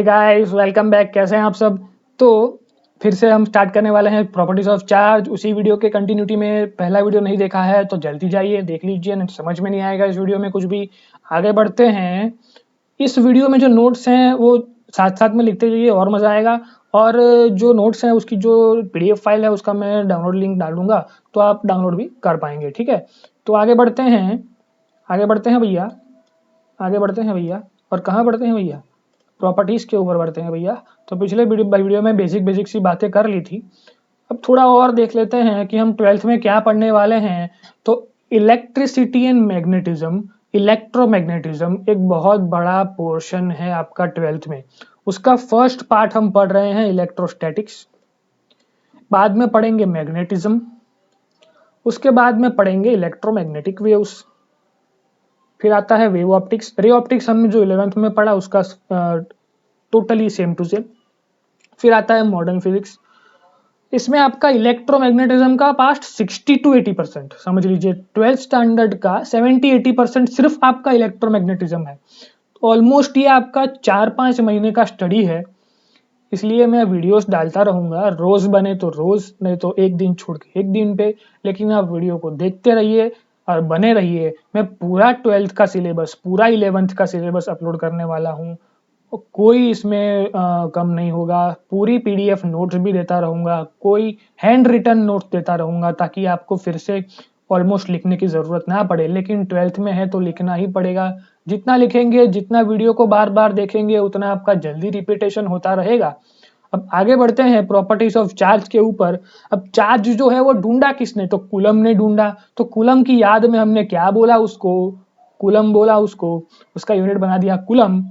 Hey guys, welcome back. कैसे हैं आप सब? तो फिर से हम स्टार्ट करने वाले हैं प्रॉपर्टीज ऑफ चार्ज। उसी वीडियो के कंटिन्यूटी में पहला वीडियो नहीं देखा है तो जल्दी जाइए देख लीजिए, नहीं समझ में नहीं आएगा इस वीडियो में कुछ भी। आगे बढ़ते हैं। इस वीडियो में जो नोट्स हैं वो साथ साथ में लिखते जाइए और मज़ा आएगा। और जो नोट्स हैं उसकी जो PDF फाइल है उसका मैं डाउनलोड लिंक डाल दूंगा, तो आप डाउनलोड भी कर पाएंगे। ठीक है, तो आगे बढ़ते हैं भैया, आगे बढ़ते हैं भैया। और कहाँ बढ़ते हैं भैया? प्रॉपर्टीज़ के ऊपर बढ़ते हैं भैया। तो पिछले वीडियो में बेसिक सी बातें कर ली थी। अब थोड़ा और देख लेते हैं कि हम 12th में क्या पढ़ने वाले हैं। तो इलेक्ट्रिसिटी एंड मैग्नेटिज्म, इलेक्ट्रोमैग्नेटिज्म एक बहुत बड़ा पोर्शन है आपका 12th में। उसका फर्स्ट पार्ट हम पढ़ रहे हैं इलेक्ट्रोस्टैटिक्स, बाद में पढ़ेंगे मैग्नेटिज्म, उसके बाद में पढ़ेंगे इलेक्ट्रोमैग्नेटिक वेव्स, फिर आता है वेव ऑप्टिक्स। रे ऑप्टिक्स हमने जो 11th में पढ़ा उसका टोटली सेम टू सेम। फिर आता है मॉडर्न फिजिक्स। इसमें आपका इलेक्ट्रोमैग्नेटिज्म का पास्ट 60 to 80% समझ लीजिए। 12th स्टैंडर्ड का 70-80% सिर्फ आपका इलेक्ट्रोमैग्नेटिज्म है। ऑलमोस्ट ये आपका 4-5 महीने का स्टडी है, इसलिए मैं वीडियोस डालता रहूँगा। रोज़ बने तो रोज़, नहीं तो एक दिन छोड़ के एक दिन पे, लेकिन आप वीडियो को देखते रहिए और बने रहिए। मैं पूरा 12th का सिलेबस, पूरा 11th का सिलेबस अपलोड करने वाला हूँ। कोई इसमें कम नहीं होगा। पूरी PDF नोट्स भी देता रहूँगा, कोई हैंड रिटन नोट्स देता रहूँगा, ताकि आपको फिर से ऑलमोस्ट लिखने की ज़रूरत ना पड़े। लेकिन 12th में है तो लिखना ही पड़ेगा। जितना लिखेंगे, जितना वीडियो को बार बार देखेंगे, उतना आपका जल्दी रिपीटेशन होता रहेगा। अब आगे बढ़ते हैं प्रॉपर्टीज ऑफ चार्ज के ऊपर। अब चार्ज जो है वो ढूंढा किसने? तो कूलम ने ढूंढा। तो कूलम की याद में हमने क्या बोला उसको? कूलम बोला उसको, उसका यूनिट बना दिया कूलम।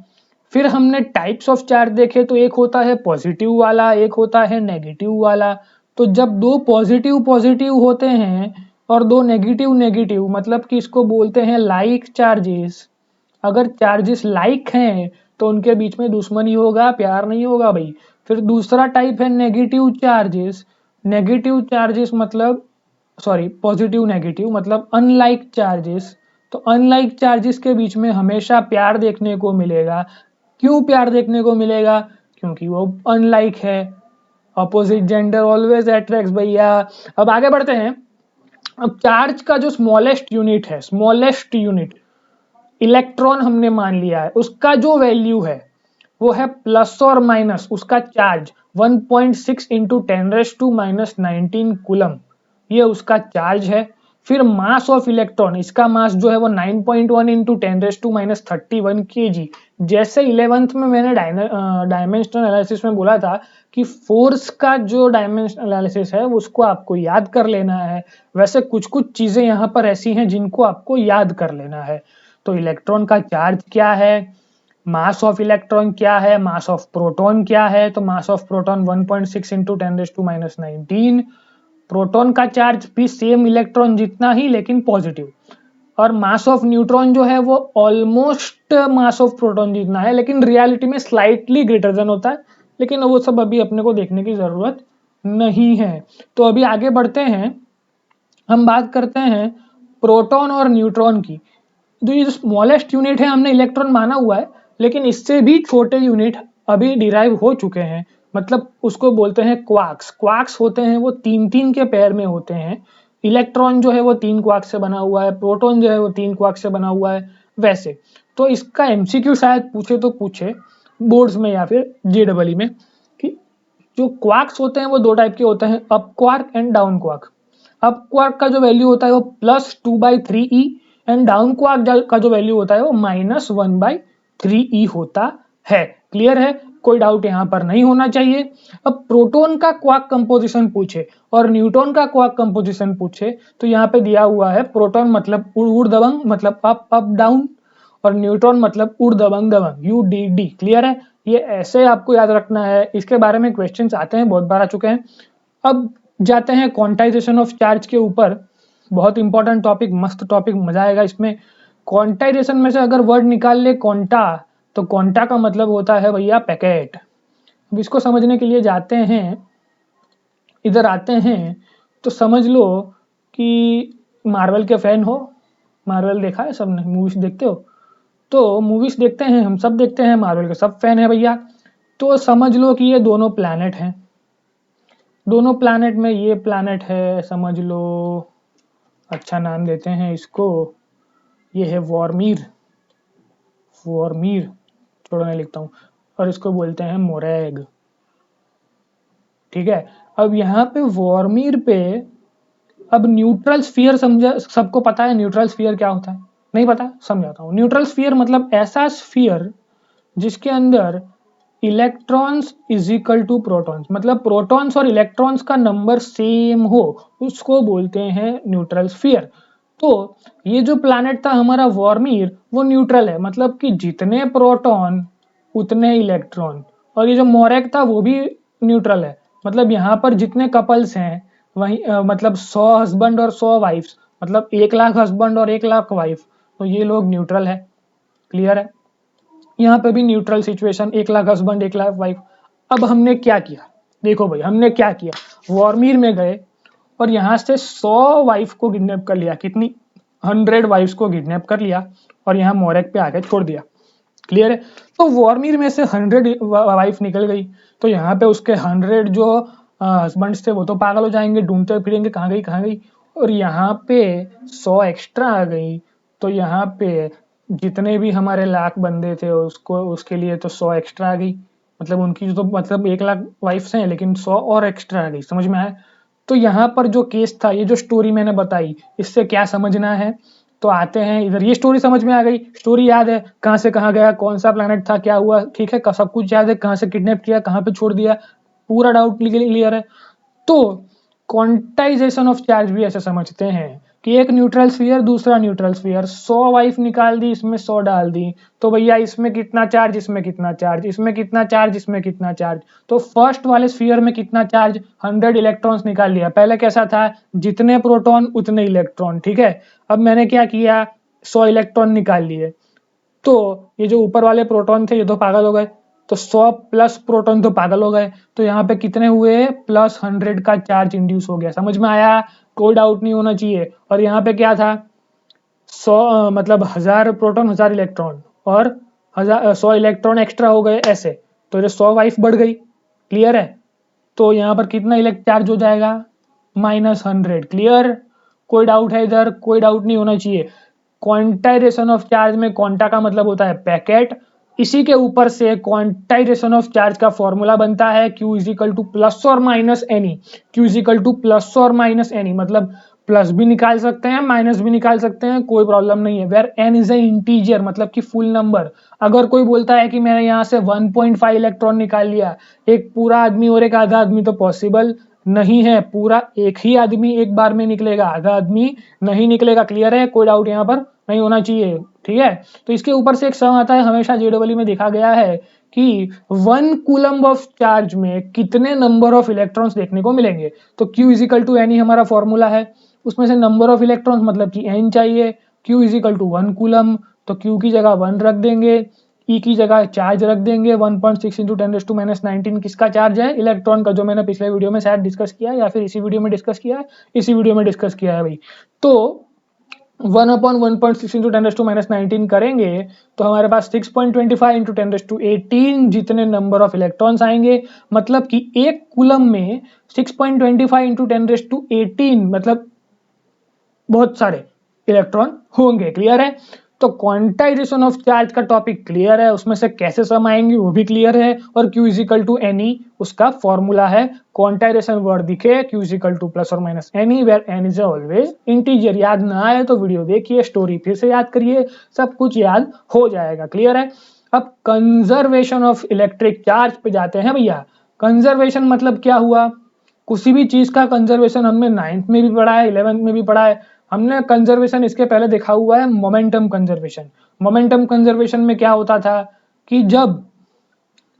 फिर हमने टाइप्स ऑफ चार्ज देखे, तो एक होता है पॉजिटिव वाला, एक होता है नेगेटिव वाला। तो जब दो पॉजिटिव पॉजिटिव होते हैं और दो नेगेटिव नेगेटिव, मतलब कि इसको बोलते हैं लाइक चार्जेस। अगर चार्जेस लाइक हैं तो उनके बीच में दुश्मनी होगा, प्यार नहीं होगा भाई। फिर दूसरा टाइप है नेगेटिव चार्जेस। नेगेटिव चार्जेस मतलब, सॉरी, पॉजिटिव नेगेटिव मतलब अनलाइक चार्जेस। तो अनलाइक चार्जेस के बीच में हमेशा प्यार देखने को मिलेगा। क्यों प्यार देखने को मिलेगा? क्योंकि वो अनलाइक है। अपोजिट जेंडर ऑलवेज अट्रैक्ट्स भैया। अब आगे बढ़ते हैं। अब चार्ज का जो स्मॉलेस्ट यूनिट है, स्मॉलेस्ट यूनिट इलेक्ट्रॉन हमने मान लिया है, उसका जो वैल्यू है वो है प्लस और माइनस उसका चार्ज 1.6 इंटू 10⁻⁻19 कूलम, ये उसका चार्ज है। फिर मास ऑफ इलेक्ट्रॉन, इसका मास जो है वो 9.1 इंटू 10⁻31 kg। जैसे 11th में मैंने डायमेंशनल एनालिसिस में बोला था कि फोर्स का जो डायमेंशनल एनालिसिस है उसको आपको याद कर लेना है, वैसे कुछ कुछ चीजें यहाँ पर ऐसी हैं जिनको आपको याद कर लेना है। तो इलेक्ट्रॉन का चार्ज क्या है, मास ऑफ इलेक्ट्रॉन क्या है, मास ऑफ प्रोटॉन क्या है? तो mass of proton 1.6 into 10⁻⁻19। Proton का चार्ज भी सेम इलेक्ट्रॉन जितना ही, लेकिन पॉजिटिव। और मास ऑफ न्यूट्रॉन जो है वो ऑलमोस्ट मास ऑफ प्रोटॉन जितना है, लेकिन रियलिटी में स्लाइटली ग्रेटर देन होता है। लेकिन वो सब अभी अपने को देखने की जरूरत नहीं है। तो अभी आगे बढ़ते हैं, हम बात करते हैं प्रोटॉन और न्यूट्रॉन की। जो ये स्मॉलेस्ट यूनिट है हमने इलेक्ट्रॉन माना हुआ है, लेकिन इससे भी छोटे यूनिट अभी डिराइव हो चुके हैं। मतलब उसको बोलते हैं क्वार्क्स। क्वार्क्स होते हैं वो 3-3 के पेयर में होते हैं। इलेक्ट्रॉन जो है वो 3 क्वार्क्स से बना हुआ है, प्रोटॉन जो है वो 3 क्वार्क्स से बना हुआ है। वैसे तो इसका MCQ शायद पूछे तो पूछे बोर्ड्स में या फिर JEE में, कि जो क्वार्क्स होते हैं वो दो टाइप के होते हैं, up quark and down quark. Up quark का जो वैल्यू होता है वो +2/3e एंड डाउन क्वार्क का जो वैल्यू होता है वो -1/3e होता है। क्लियर है? कोई डाउट यहाँ पर नहीं होना चाहिए। अब प्रोटॉन का क्वार्क कंपोजिशन पूछे और न्यूट्रॉन का क्वार्क कंपोजिशन पूछे, तो यहाँ पे दिया हुआ है प्रोटॉन मतलब ऊर्ध्वं मतलब अप अप डाउन, और न्यूट्रॉन मतलब ऊर्ध्वं दबंग UDD। क्लियर है? ये ऐसे आपको याद रखना है। इसके बारे में क्वेश्चंस आते हैं, बहुत बार आ चुके हैं। अब जाते हैं क्वांटाइजेशन ऑफ चार्ज के ऊपर। बहुत इंपॉर्टेंट टॉपिक, मस्त टॉपिक, मजा आएगा इसमें। क्वांटाइजेशन में से अगर वर्ड निकाल ले क्वांटा, तो क्वांटा का मतलब होता है भैया पैकेट। अब इसको समझने के लिए जाते हैं, इधर आते हैं, तो समझ लो कि मार्वल के फैन हो। मार्वल देखा है सबने? मूवीज देखते हो? तो मूवीज देखते हैं, हम सब देखते हैं, मार्वल के सब फैन है भैया। तो समझ लो कि ये दोनों प्लैनेट हैं, दोनों प्लैनेट में ये प्लैनेट है समझ लो, अच्छा नाम देते हैं इसको, ये है वॉर्मीर, वॉर्मीर छोड़ो मैं लिखता हूँ, और इसको बोलते हैं मोरैग, ठीक है। अब यहाँ पे वॉर्मीर पे अब न्यूट्रल स्फीयर समझा, सबको पता है न्यूट्रल स्फीयर क्या होता है? नहीं पता? समझाता हूँ। न्यूट्रल स्फीयर मतलब ऐसा स्फीयर जिसके अंदर electrons is equal to protons, मतलब प्रोटॉन्स और इलेक्ट्रॉन्स का नंबर सेम हो, उसको बोलते हैं न्यूट्रल स्फीयर। तो ये जो प्लैनेट था हमारा वॉर्मीर, वो न्यूट्रल है, मतलब कि जितने प्रोटॉन उतने इलेक्ट्रॉन, और ये जो मोरेक था वो भी न्यूट्रल है, मतलब यहाँ पर जितने कपल्स हैं वही मतलब 100 हस्बैंड और 100 वाइफ्स, मतलब 1,00,000 हस्बैंड और 1,00,000 वाइफ, तो ये लोग न्यूट्रल है। क्लियर है? यहाँ पे भी न्यूट्रल सिचुएशन, 1,00,000 हस्बैंड 1,00,000 वाइफ। अब हमने क्या किया, देखो भाई हमने क्या किया, वॉर्मीर में गए और यहाँ से 100 वाइफ को किडनैप कर लिया, कितनी 100 वाइफ्स को किडनैप कर लिया और यहाँ मोरेक पे आके छोड़ दिया। क्लियर है? तो वॉर्मीर में से 100 वाइफ निकल गई, तो यहाँ पे उसके 100 जो हस्बैंड्स थे वो तो पागल हो जाएंगे, ढूंढते फिरेंगे कहाँ गई कहाँ गई, और यहाँ पे 100 एक्स्ट्रा आ गई, तो यहाँ पे जितने भी हमारे लाख बंदे थे उसको उसके लिए तो 100 एक्स्ट्रा आ गई, मतलब उनकी तो मतलब 1,00,000 वाइफ्स हैं लेकिन 100 और एक्स्ट्रा आ गई। समझ में आया? तो यहाँ पर जो केस था, ये जो स्टोरी मैंने बताई, इससे क्या समझना है, तो आते हैं इधर। ये स्टोरी समझ में आ गई, स्टोरी याद है कहाँ से कहाँ गया, कौन सा प्लैनेट था, क्या हुआ, ठीक है, सब कुछ याद है, कहाँ से किडनैप किया, कहाँ पे छोड़ दिया, पूरा डाउट क्लियर है। तो क्वांटाइजेशन ऑफ चार्ज भी ऐसे समझते हैं कि एक न्यूट्रल स्फीयर दूसरा न्यूट्रल स्फीयर, 100 वाइफ निकाल दी, इसमें 100 डाल दी, तो भैया इसमें कितना चार्ज, इसमें कितना चार्ज, इसमें कितना चार्ज, इसमें कितना चार्ज, तो फर्स्ट वाले स्फीयर में कितना चार्ज, 100 इलेक्ट्रॉन्स निकाल लिया। पहले कैसा था, जितने प्रोटॉन उतने इलेक्ट्रॉन, ठीक है। अब मैंने क्या किया, 100 इलेक्ट्रॉन निकाल लिए, तो ये जो ऊपर वाले प्रोटॉन थे ये तो पागल हो गए, तो 100 प्लस प्रोटॉन तो पागल हो गए, तो यहाँ पे कितने हुए, प्लस 100 का चार्ज इंड्यूस हो गया। समझ में आया? कोई डाउट नहीं होना चाहिए। और यहाँ पे क्या था, 100 मतलब 1000 प्रोटॉन 1000 इलेक्ट्रॉन, और 100 इलेक्ट्रॉन एक्स्ट्रा हो गए ऐसे, तो ये 100 वाइफ बढ़ गई। क्लियर है? तो यहाँ पर कितना इलेक्ट चार्ज हो जाएगा, -100। क्लियर? कोई डाउट है इधर? कोई डाउट नहीं होना चाहिए। क्वांटाइजेशन ऑफ चार्ज में क्वांटा का मतलब होता है पैकेट, इसी के ऊपर से क्वांटाइजेशन ऑफ चार्ज का फॉर्मूला बनता है Q is equal to plus और minus N E. Q is equal to plus और माइनस एनी, मतलब प्लस भी निकाल सकते हैं माइनस भी निकाल सकते हैं, कोई प्रॉब्लम नहीं है। Where n is a integer, मतलब कि फुल नंबर। अगर कोई बोलता है कि मैंने यहाँ से 1.5 इलेक्ट्रॉन निकाल लिया, एक पूरा आदमी और एक आधा आदमी, तो पॉसिबल नहीं है, पूरा एक ही आदमी एक बार में निकलेगा, आधा आदमी नहीं निकलेगा। क्लियर है? कोई डाउट यहाँ पर नहीं होना चाहिए, ठीक है। तो इसके ऊपर से एक सम आता है, हमेशा जेडब्ल्यू में देखा गया है कि 1 कूलम्ब ऑफ चार्ज में कितने नंबर ऑफ इलेक्ट्रॉन्स देखने को मिलेंगे। तो Q is equal to N ही हमारा फॉर्मूला है, उसमें से नंबर ऑफ इलेक्ट्रॉन्स मतलब कि n चाहिए, Q is equal to 1 coulomb, तो Q की जगह 1 रख देंगे, E की जगह चार्ज रख देंगे 1.6 इंटू 10⁻⁹ किसका चार्ज है, इलेक्ट्रॉन का, जो मैंने पिछले वीडियो में शायद डिस्कस किया है या फिर इसी वीडियो में डिस्कस किया है, इसी वीडियो में डिस्कस किया है भाई। तो 1/1.6 इंटू 10⁻⁹ करेंगे तो हमारे पास 6.25 इंटू 10⁻18 जितने नंबर ऑफ इलेक्ट्रॉन्स आएंगे, मतलब कि एक कूलम में 6.25 इंटू 10⁻18 मतलब बहुत सारे इलेक्ट्रॉन होंगे। क्लियर है? तो क्वांटाइजेशन ऑफ चार्ज का टॉपिक क्लियर है, उसमें से कैसे सम आएंगे वो भी क्लियर है, और Q is equal to N E उसका फॉर्मूला है। क्वांटाइजेशन वर्ड दिखे Q is equal to plus और minus N E, where N is always integer. याद ना आए तो वीडियो देखिए, स्टोरी फिर से याद करिए, सब कुछ याद हो जाएगा। क्लियर है? अब कंजर्वेशन ऑफ इलेक्ट्रिक चार्ज पे जाते हैं भैया। कंजर्वेशन मतलब क्या हुआ, किसी भी चीज का कंजर्वेशन हमने 9th में भी पढ़ा है, 11th में भी पढ़ा है। हमने कंजर्वेशन इसके पहले देखा हुआ है, मोमेंटम कंजर्वेशन। मोमेंटम कंजर्वेशन में क्या होता था कि जब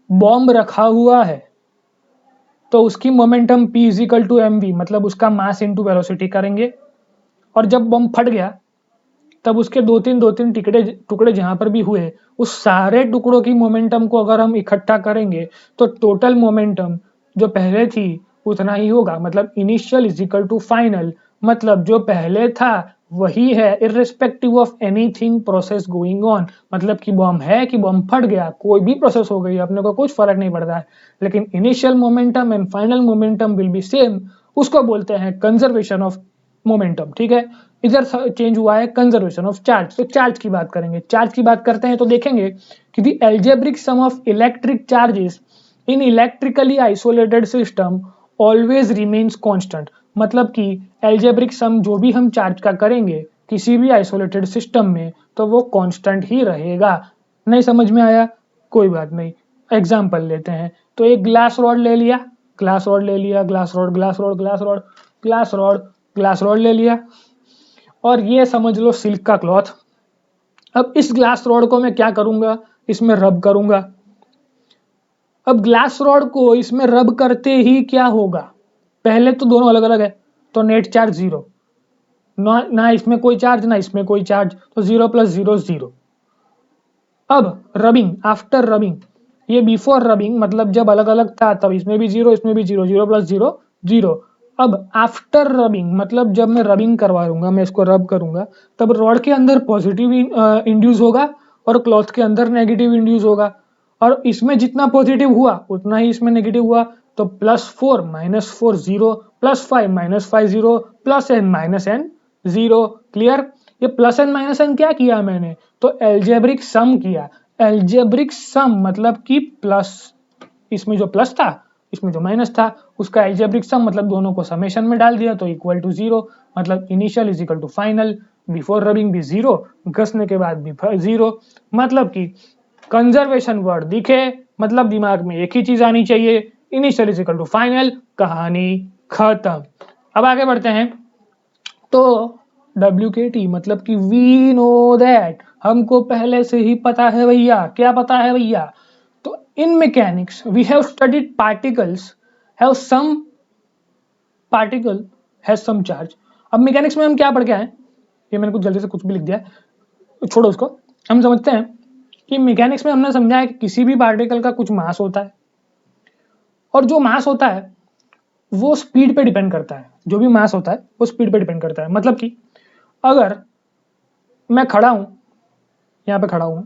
बॉम्ब रखा हुआ है तो उसकी momentum P is equal to mv, मतलब उसका मास इंटू वेलोसिटी करेंगे, और जब बॉम्ब फट गया तब उसके दो तीन टुकड़े जहां पर भी हुए, उस सारे टुकड़ों की मोमेंटम को अगर हम इकट्ठा करेंगे तो टोटल मोमेंटम जो पहले थी उतना ही होगा, मतलब initial is equal to final, मतलब जो पहले था वही है irrespective of anything process going on. मतलब कि बॉम्ब है कि बॉम्ब फट गया, कोई भी प्रोसेस हो गई, अपने को कुछ फर्क नहीं पड़ता है, लेकिन initial momentum and final momentum will be same. उसको बोलते हैं कंजर्वेशन ऑफ मोमेंटम। ठीक है, इधर चेंज हुआ है कंजर्वेशन ऑफ चार्ज। तो चार्ज की बात करेंगे, चार्ज की बात करते हैं तो देखेंगे कि the algebraic sum of electric charges in electrically isolated system always remains constant. मतलब कि एल्जेब्रिक सम जो भी हम चार्ज का करेंगे किसी भी आइसोलेटेड सिस्टम में तो वो कांस्टेंट ही रहेगा। नहीं समझ में आया? कोई बात नहीं, एग्जांपल लेते हैं। तो एक ग्लास रॉड ले लिया, ग्लास रॉड ले लिया, glass rod glass rod glass rod glass rod glass rod ले लिया, और ये समझ लो सिल्क का क्लॉथ। अब इस ग्लास रॉड को मैं क्या करूंगा, इसमें रब करूंगा। अब ग्लास रॉड को इसमें रब करते ही क्या होगा, पहले तो दोनों अलग अलग है, तो नेट चार्ज जीरो, ना इसमें कोई चार्ज ना इसमें कोई चार्ज, तो 0 + 0 0। अब रबिंग, आफ्टर रबिंग, ये बिफोर रबिंग मतलब जब अलग अलग था तब इसमें भी 0 इसमें भी 0, 0 + 0 0। अब आफ्टर रबिंग मतलब जब मैं रबिंग करवाऊंगा, मैं इसको रब करूंगा, तब रॉड के अंदर पॉजिटिव इंड्यूस होगा और क्लॉथ के अंदर नेगेटिव इंड्यूस होगा, और इसमें जितना पॉजिटिव हुआ उतना ही इसमें नेगेटिव हुआ। तो +4 - 4 0, +5 - 5 0, +n - n 0। क्लियर? ये प्लस एन माइनस एन क्या किया मैंने, तो एल्जेब्रिक सम किया। एल्जेब्रिक सम मतलब कि प्लस, इसमें जो प्लस था इसमें जो माइनस था, उसका एल्जेब्रिक सम मतलब दोनों को समेशन में डाल दिया तो इक्वल टू 0। मतलब initial is equal to final, before rubbing भी 0, घसने के बाद भी 0। मतलब कि कंजर्वेशन वर्ड दिखे मतलब दिमाग में एक ही चीज आनी चाहिए, initial is equal to final, कहानी खत्म। अब आगे बढ़ते हैं। तो WKT मतलब कि वी नो दैट, हमको पहले से ही पता है भैया। क्या पता है भैया? तो in mechanics we have studied particles have some, particle has some charge. अब मैकेनिक्स में हम क्या पढ़ के आए, ये मैंने कुछ जल्दी से कुछ भी लिख दिया है, छोड़ो उसको। हम समझते हैं कि मैकेनिक्स में हमने समझा है कि किसी भी पार्टिकल का कुछ मास होता है, और जो मास होता है वो स्पीड पे डिपेंड करता है। जो भी मास होता है वो स्पीड पे डिपेंड करता है। मतलब कि अगर मैं खड़ा हूं, यहाँ पे खड़ा हूं,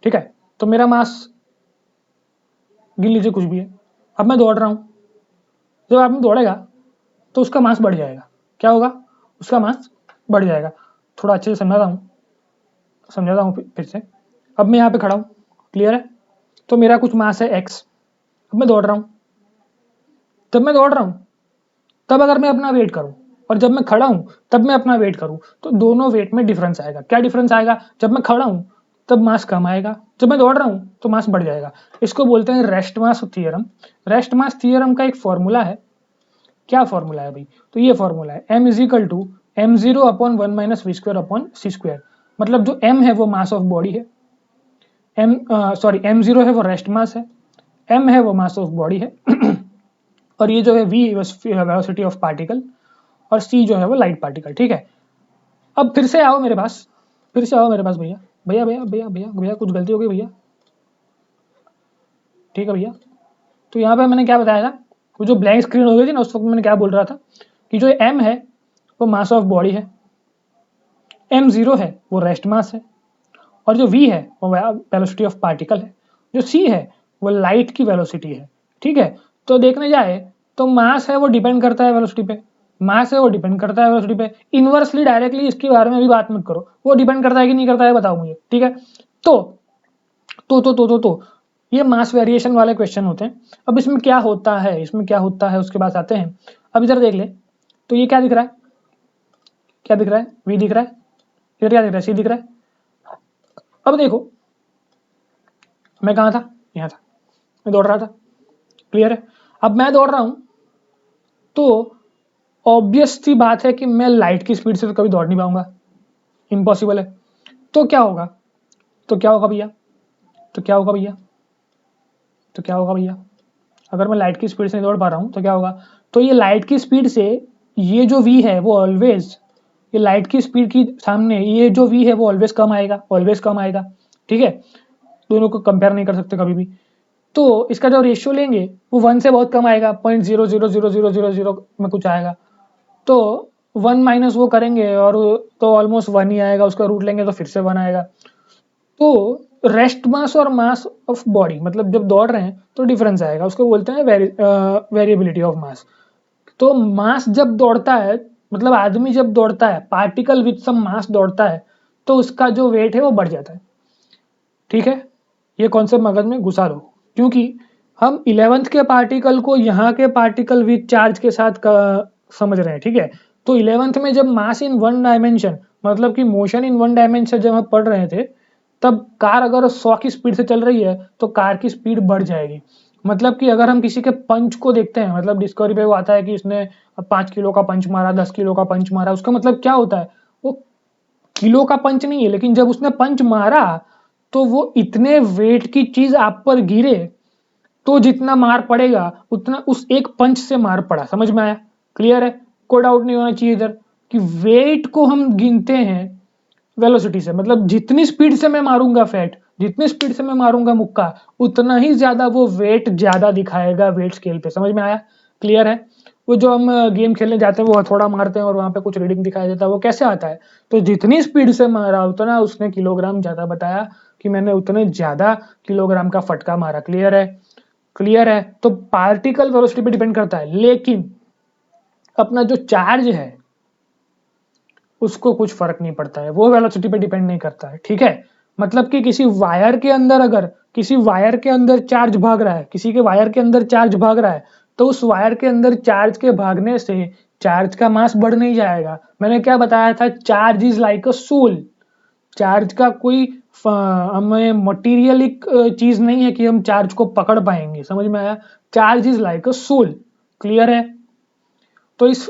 ठीक है, तो मेरा मास गिन लीजिए कुछ भी है। अब मैं दौड़ रहा हूं, जब आदमी दौड़ेगा तो उसका मास बढ़ जाएगा। क्या होगा? उसका मास बढ़ जाएगा। थोड़ा अच्छे से समझाता हूँ फिर से। अब मैं यहाँ पे खड़ा हूँ, क्लियर है, तो मेरा कुछ मास है x। अब मैं दौड़ रहा हूँ, जब मैं दौड़ रहा हूँ तब अगर मैं अपना वेट करूँ, और जब मैं खड़ा हूँ तब मैं अपना वेट करूँ, तो दोनों वेट में डिफरेंस आएगा। क्या डिफरेंस आएगा? जब मैं खड़ा हूँ तब मास कम आएगा, जब मैं दौड़ रहा हूँ तो मास बढ़ जाएगा। इसको बोलते हैं rest mass theorem. Rest mass theorem का एक फॉर्मूला है। क्या फॉर्मूला है भाई? तो ये फॉर्मूला है m = m0/1 - v²/c²। मतलब जो m है वो मास ऑफ बॉडी है, m0 है वो रेस्ट मास है, m है वो मास ऑफ बॉडी है और ये जो है v वेलोसिटी ऑफ पार्टिकल, और c जो है वो लाइट पार्टिकल। ठीक है, अब फिर से आओ मेरे पास, फिर से आओ मेरे पास भैया। भैया भैया भैया भैया भैया कुछ गलती हो गई भैया। ठीक है भैया, तो यहाँ पे मैंने क्या बताया था, वो जो ब्लैंक स्क्रीन हो गई थी ना, उस वक्त मैंने क्या बोल रहा था कि जो m है वो मास ऑफ बॉडी है, m0 है वो रेस्ट मास है, और जो v है वो वेलोसिटी ऑफ पार्टिकल है, जो c है वो लाइट की वेलोसिटी है। ठीक है, तो देखने जाए तो मास है वो डिपेंड करता है वेलोसिटी पे, मास है वो डिपेंड करता है वेलोसिटी पे। इनवर्सली डायरेक्टली इसके बारे में भी बात मत करो, वो डिपेंड करता है कि नहीं करता है बताओ मुझे। ठीक है, तो ये मास वेरिएशन वाले क्वेश्चन होते हैं। अब इसमें क्या होता है, इसमें क्या होता है उसके बाद आते हैं। अब इधर देख ले, तो ये क्या दिख रहा है, क्या दिख रहा है, v दिख रहा है, इधर क्या दिख रहा है, c दिख रहा है। अब देखो मैं कहाँ था, यहाँ था, मैं दौड़ रहा था, क्लियर है। अब मैं दौड़ रहा हूं तो ऑब्वियस सी बात है कि मैं लाइट की स्पीड से तो कभी दौड़ नहीं पाऊंगा, इम्पॉसिबल है। तो क्या होगा, तो क्या होगा भैया, तो क्या होगा भैया, तो क्या होगा भैया, अगर मैं लाइट की स्पीड से नहीं दौड़ पा रहा हूं तो क्या होगा, तो ये लाइट की स्पीड से ये जो v है वो ऑलवेज, ये लाइट की स्पीड की सामने ये जो v है वो ऑलवेज कम आएगा, ऑलवेज कम आएगा। ठीक है, दोनों को कंपेयर नहीं कर सकते कभी भी। तो इसका जो रेशियो लेंगे वो 1 से बहुत कम आएगा, 0.0000000 में कुछ आएगा। तो 1 माइनस वो करेंगे और तो ऑलमोस्ट 1 ही आएगा, उसका रूट लेंगे तो फिर से 1 आएगा। तो रेस्ट मास और मास ऑफ बॉडी, मतलब जब दौड़ रहे हैं तो डिफरेंस आएगा, उसको बोलते हैं वेरिएबिलिटी ऑफ मास। तो मास जब दौड़ता है, मतलब आदमी जब दौड़ता है, पार्टिकल विथ सम मास दौड़ता है, तो उसका जो वेट है वो बढ़ जाता है। ठीक है, ये कॉन्सेप्ट मगज में घुसा लो, क्योंकि हम 11th के पार्टिकल को यहाँ के पार्टिकल विथ चार्ज के साथ समझ रहे हैं। ठीक है, तो 11th में जब मास इन वन डायमेंशन, मतलब कि मोशन इन वन डायमेंशन जब हम पढ़ रहे थे, तब कार अगर 100 की स्पीड से चल रही है तो कार की स्पीड बढ़ जाएगी। मतलब कि अगर हम किसी के पंच को देखते हैं, मतलब डिस्कवरी पे वो आता है कि इसने 5 किलो का पंच मारा, 10 किलो का पंच मारा, उसका मतलब क्या होता है, वो किलो का पंच नहीं है, लेकिन जब उसने पंच मारा तो वो इतने वेट की चीज आप पर गिरे तो जितना मार पड़ेगा उतना उस एक पंच से मार पड़ा। समझ में आया? क्लियर है? कोई डाउट नहीं होना चाहिए इधर कि वेट को हम गिनते हैं वेलोसिटी से, मतलब जितनी स्पीड से मैं मारूंगा फैट, जितनी स्पीड से मैं मारूंगा मुक्का, उतना ही ज्यादा वो वेट ज्यादा दिखाएगा वेट स्केल पे। समझ में आया? क्लियर है? वो जो हम गेम खेलने जाते हैं वो हथौड़ा मारते हैं और वहां पे कुछ रीडिंग दिखाई देता है, वो कैसे आता है? तो जितनी स्पीड से मारा उतना उसने किलोग्राम ज्यादा बताया कि मैंने उतने ज्यादा किलोग्राम का फटका मारा। क्लियर है? क्लियर है? तो पार्टिकल वेलोसिटी पे डिपेंड करता है, लेकिन अपना जो चार्ज है उसको कुछ फर्क नहीं पड़ता है, वो वेलोसिटी पे डिपेंड नहीं करता है। ठीक है, मतलब कि किसी वायर के अंदर, अगर किसी वायर के अंदर चार्ज भाग रहा है, किसी के वायर के अंदर चार्ज भाग रहा है, तो उस वायर के अंदर चार्ज के भागने से चार्ज का मास बढ़ नहीं जाएगा। मैंने क्या बताया था? Charge is like a soul. Charge का कोई हमें मटीरियलिक चीज नहीं है कि हम चार्ज को पकड़ पाएंगे। समझ में आया? Charge is like a soul. Clear है? तो इस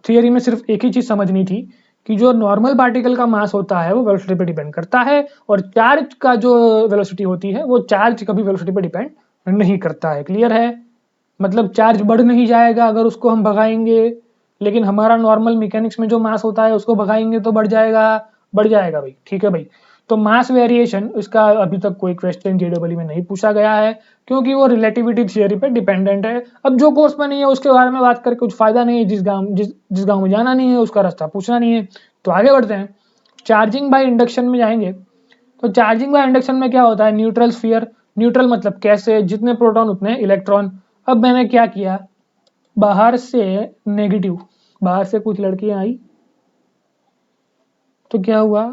थियरी में सिर्फ एक ही चीज समझनी थी कि जो नॉर्मल पार्टिकल का मास होता है वो वेलोसिटी पे डिपेंड करता है, और चार्ज का जो वेलोसिटी होती है वो चार्ज कभी वेलोसिटी पे डिपेंड नहीं करता है। क्लियर है? मतलब चार्ज बढ़ नहीं जाएगा अगर उसको हम भगाएंगे, लेकिन हमारा नॉर्मल मैकेनिक्स में जो मास होता है उसको भगाएंगे तो बढ़ जाएगा। बढ़ जाएगा भाई। ठीक है भाई, तो मास वेरिएशन, इसका अभी तक कोई क्वेश्चन जेडब्ल्यू में नहीं पूछा गया है, क्योंकि वो रिलेटिविटी थियरी पे डिपेंडेंट है। अब जो कोर्स में नहीं है उसके बारे में बात करके कुछ फायदा नहीं है, जिस गांव में जाना नहीं है उसका रास्ता पूछना नहीं है। तो आगे बढ़ते हैं, चार्जिंग बाय इंडक्शन में जाएंगे। तो चार्जिंग बाय इंडक्शन में क्या होता है? Neutral sphere. न्यूट्रल मतलब कैसे? जितने प्रोटॉन उतने इलेक्ट्रॉन। अब मैंने क्या किया, बाहर से नेगेटिव, बाहर से कुछ लड़कियां आई, तो क्या हुआ,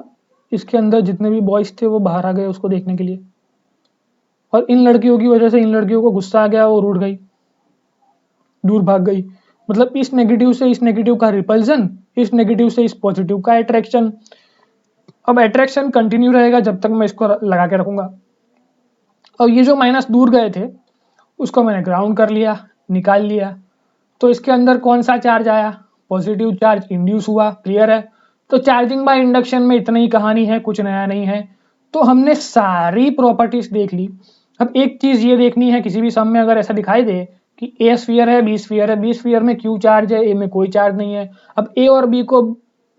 इसके अंदर जितने भी बॉयज थे वो बाहर आ गए उसको देखने के लिए, और इन लड़कियों की वजह से इन लड़कियों को गुस्सा आ गया, वो रूठ गई, दूर भाग गई। मतलब इस नेगेटिव से इस नेगेटिव का रिपल्सन, इस नेगेटिव से इस पॉजिटिव का अट्रैक्शन। अब अट्रैक्शन कंटिन्यू रहेगा जब तक मैं इसको लगा के रखूंगा। अब ये जो माइनस दूर गए थे उसको मैंने ग्राउंड कर लिया, निकाल लिया, तो इसके अंदर कौन सा चार्ज आया? पॉजिटिव चार्ज इंड्यूस हुआ। क्लियर है? तो चार्जिंग बाय इंडक्शन में इतना ही कहानी है, कुछ नया नहीं है। तो हमने सारी प्रॉपर्टीज देख ली। अब एक चीज ये देखनी है, किसी भी सम में अगर ऐसा दिखाई दे कि ए स्फीयर है, बी स्फीयर है, बी स्फीयर में क्यू चार्ज है, ए में कोई चार्ज नहीं है, अब ए और बी को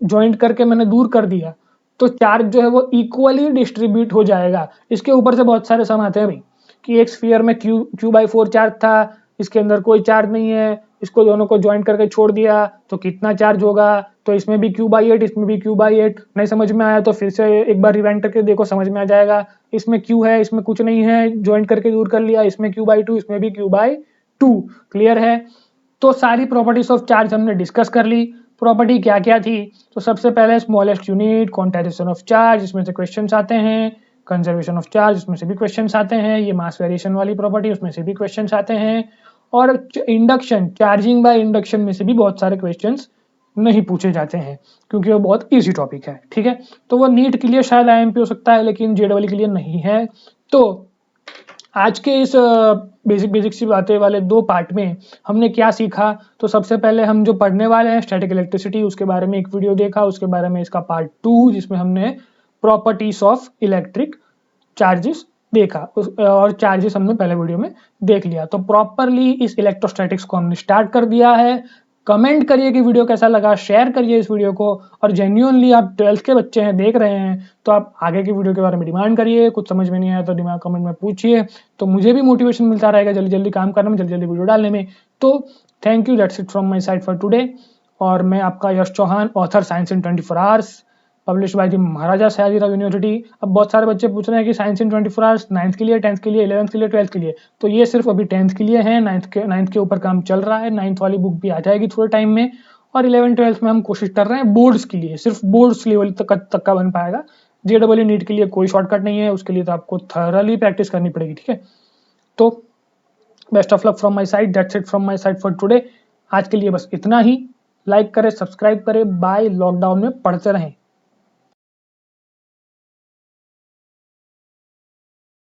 ज्वाइंट करके मैंने दूर कर दिया, तो चार्ज जो है वो इक्वली डिस्ट्रीब्यूट हो जाएगा। इसके ऊपर से बहुत सारे सम आते हैं भाई, कि एक स्फीयर में Q/4 चार्ज था, इसके अंदर कोई चार्ज नहीं है, इसको दोनों को ज्वाइंट करके छोड़ दिया तो कितना चार्ज होगा? तो इसमें भी Q/8, इसमें भी Q/8। नहीं समझ में आया तो फिर से एक बार रिवाइंड करके देखो, समझ में आ जाएगा। इसमें Q है, इसमें कुछ नहीं है, ज्वाइंट करके दूर कर लिया, इसमें Q/2, इसमें भी Q/2। क्लियर है? तो सारी प्रॉपर्टीज ऑफ चार्ज हमने डिस्कस कर ली। प्रॉपर्टी क्या क्या थी? तो सबसे पहले smallest unit, quantization of charge, इसमें से क्वेश्चंस आते हैं। कंजर्वेशन ऑफ चार्ज, इसमें से भी क्वेश्चंस आते हैं। ये मास वेरिएशन वाली प्रॉपर्टी, उसमें से भी क्वेश्चंस आते हैं। और इंडक्शन, चार्जिंग बाय इंडक्शन में से भी बहुत सारे क्वेश्चंस नहीं पूछे जाते हैं, क्योंकि वो बहुत इजी टॉपिक है। ठीक है, तो वो नीट के लिए शायद आईएमपी हो सकता है, लेकिन जेडब्ल्यू के लिए नहीं है। तो आज के इस बेसिक सी बातें वाले 2 पार्ट में हमने क्या सीखा? तो सबसे पहले हम जो पढ़ने वाले हैं स्टैटिक इलेक्ट्रिसिटी, उसके बारे में एक वीडियो देखा, उसके बारे में इसका पार्ट 2 जिसमें हमने प्रॉपर्टीज ऑफ इलेक्ट्रिक चार्जेस देखा, और चार्जेस हमने पहले वीडियो में देख लिया। तो प्रॉपरली इस इलेक्ट्रोस्टैटिक्स को हमने स्टार्ट कर दिया है। कमेंट करिए कि वीडियो कैसा लगा, शेयर करिए इस वीडियो को, और जेन्युइनली आप 12th के बच्चे हैं, देख रहे हैं, तो आप आगे की वीडियो के बारे में डिमांड करिए। कुछ समझ में नहीं आया तो डिमांड कमेंट में पूछिए, तो मुझे भी मोटिवेशन मिलता रहेगा जल्दी जल्दी काम करने में, जल्दी जल्दी वीडियो डालने में। तो thank you, that's it from my side for today. और मैं आपका Yash Chauhan, author science in 24 hours, publish by the Maharaja Sayajirao university. अब बहुत सारे बच्चे पूछ रहे हैं कि साइंस इन 24 आवर्स 9th के लिए, 10th के लिए, 11th के लिए, 12th के लिए। तो ये सिर्फ अभी 10th के लिए है, 9th के ऊपर काम चल रहा है। 9th वाली बुक भी आ जाएगी थोड़े टाइम में, और 11th 12th में हम कोशिश कर रहे हैं बोर्ड्स के लिए, सिर्फ बोर्ड्स लेवल तक का बन पाएगा। JEE नीट के लिए कोई शॉर्टकट नहीं है, उसके लिए तो आपको थॉरली प्रैक्टिस करनी पड़ेगी, ठीक है। तो best of luck from my side, that's it from my side for today. आज के लिए बस इतना ही। लाइक करें, सब्सक्राइब करें, बाय। लॉकडाउन में पढ़ते रहें।